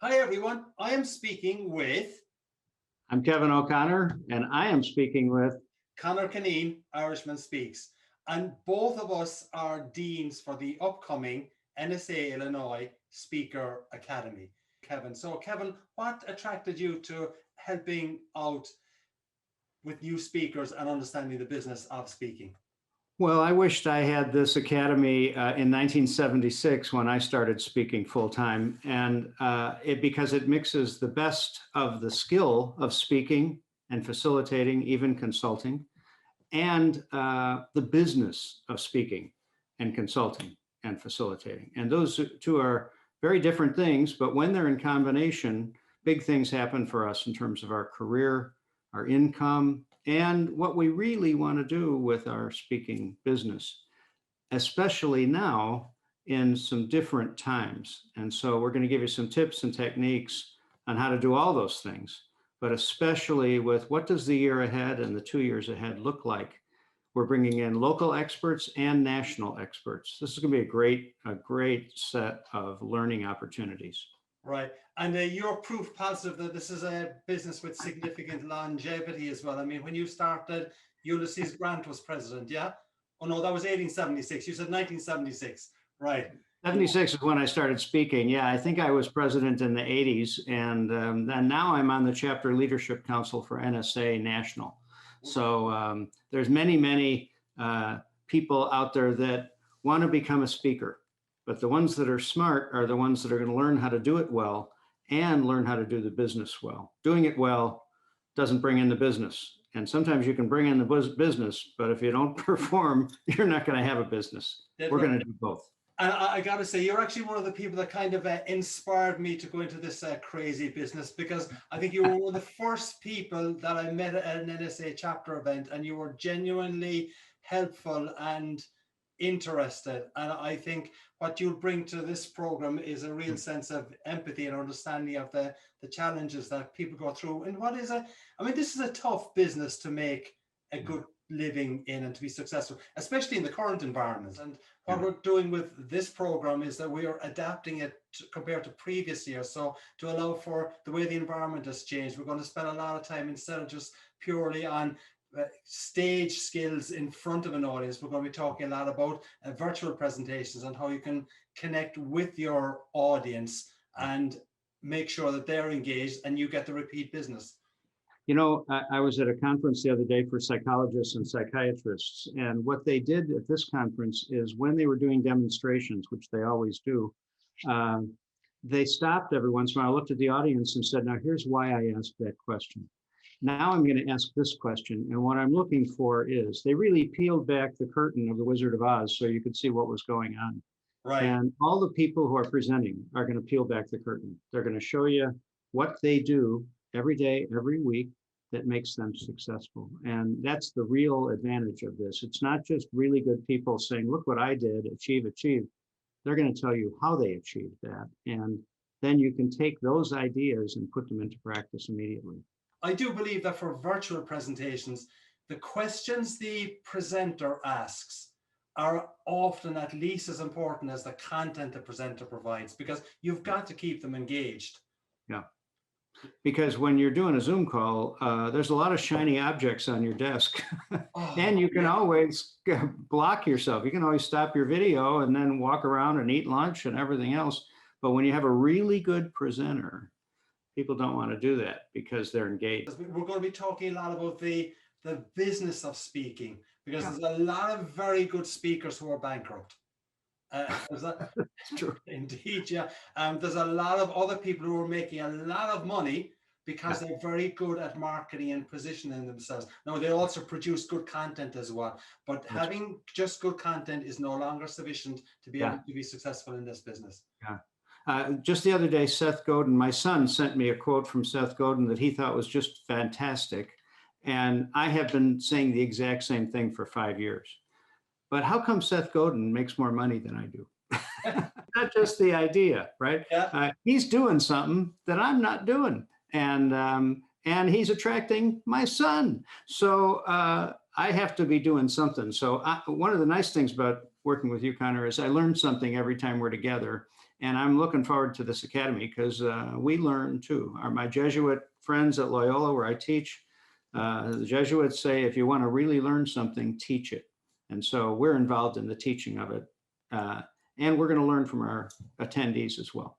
Hi, everyone. I am speaking with I'm Kevin O'Connor, and I am speaking with. Conor Caneen, Irishman Speaks. And both of us are deans for the upcoming NSA Illinois Speaker Academy. Kevin. So, Kevin, what attracted you to helping out with new speakers and understanding the business of speaking? Well, I wished I had this academy in 1976 when I started speaking full time, and because it mixes the best of the skill of speaking and facilitating, even consulting, and the business of speaking and consulting and facilitating. And those two are very different things, but when they're in combination, big things happen for us in terms of our career, our income, and what we really want to do with our speaking business, especially now in some different times. And so we're going to give you some tips and techniques on how to do all those things, but especially with what does the year ahead and the 2 years ahead look like. We're bringing in local experts and national experts. This is going to be a great set of learning opportunities. Right. And you're proof positive that this is a business with significant longevity as well. I mean, when you started, Ulysses Grant was president, yeah? Oh, no, that was 1876. You said 1976. Right. 76 is when I started speaking. Yeah, I think I was president in the 80s. And then now I'm on the Chapter Leadership Council for NSA National. So there's many people out there that want to become a speaker. But the ones that are smart are the ones that are going to learn how to do it well and learn how to do the business well. Doing it well doesn't bring in the business. And sometimes you can bring in the business, but if you don't perform, you're not going to have a business. We're going to do both. And I got to say, you're actually one of the people that kind of inspired me to go into this crazy business, because I think you were one of the first people that I met at an NSA chapter event, and you were genuinely helpful and interested. And I think what you'll bring to this program is a real sense of empathy and understanding of the challenges that people go through. And this is a tough business to make a good living in and to be successful, especially in the current environment. And what we're doing with this program is that we are adapting it compared to previous years. So to allow for the way the environment has changed, we're going to spend a lot of time, instead of just purely on stage skills in front of an audience, we're going to be talking a lot about virtual presentations and how you can connect with your audience and make sure that they're engaged and you get the repeat business. You know, I was at a conference the other day for psychologists and psychiatrists, and what they did at this conference is when they were doing demonstrations, which they always do, they stopped every once in a while, looked at the audience and said, now here's why I asked that question. Now I'm going to ask this question. And what I'm looking for is, they really peeled back the curtain of the Wizard of Oz so you could see what was going on. Right. And all the people who are presenting are going to peel back the curtain. They're going to show you what they do every day, every week, that makes them successful. And that's the real advantage of this. It's not just really good people saying, look what I did, achieve. They're going to tell you how they achieved that. And then you can take those ideas and put them into practice immediately. I do believe that for virtual presentations, the questions the presenter asks are often at least as important as the content the presenter provides, because you've got to keep them engaged. Yeah. Because when you're doing a Zoom call, there's a lot of shiny objects on your desk. And you can always block yourself. You can always stop your video and then walk around and eat lunch and everything else. But when you have a really good presenter, people don't want to do that because they're engaged. We're going to be talking a lot about the business of speaking, because there's a lot of very good speakers who are bankrupt. That's true. Indeed, yeah. There's a lot of other people who are making a lot of money because they're very good at marketing and positioning themselves. Now, they also produce good content as well, but having just good content is no longer sufficient to be able to be successful in this business. Yeah. Just the other day, Seth Godin, my son, sent me a quote from Seth Godin that he thought was just fantastic. And I have been saying the exact same thing for 5 years. But how come Seth Godin makes more money than I do? Not just the idea, right? Yeah. He's doing something that I'm not doing. And he's attracting my son. So I have to be doing something. So one of the nice things about working with you, Conor, is I learn something every time we're together. And I'm looking forward to this academy because we learn too. My Jesuit friends at Loyola, where I teach, the Jesuits say, if you want to really learn something, teach it. And so we're involved in the teaching of it. And we're going to learn from our attendees as well.